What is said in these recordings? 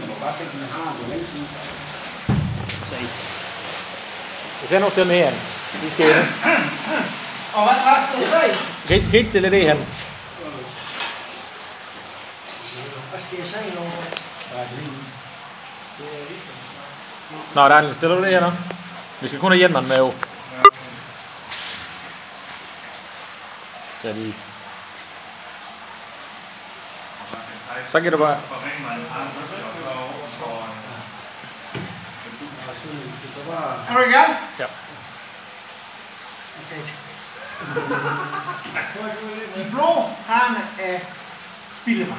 man må bare se, at den har det veldig fint. Se. Jeg ser nog stille med han. De skal ind. Og hvad skal du sige? Kig til lidt i han. Hvad skal jeg sige nu? Nå, Daniel, stiller du det her nu? Vi skal kun have hjælperen med jo. Lige. Så kan du bare... Er du i gang? Ja. Okay. De blå herne er spildevand.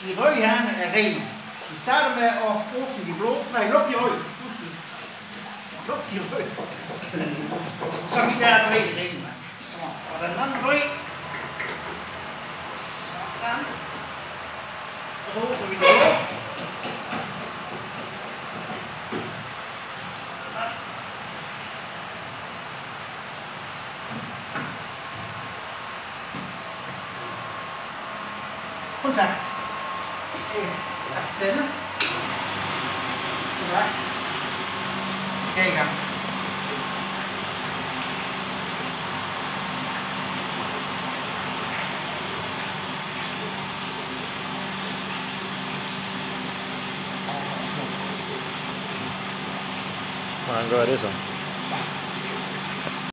De røde herne er ren. Vi starter med at åbne de blå. Nej, luk de røde. Luk de røde. Så vi der er ren vand. Så. Og den anden røde. Sådan. Og så åbner vi de blå. Kontakt. Tænde. Tilbage. Okay, i gang. Hvordan gør jeg det så?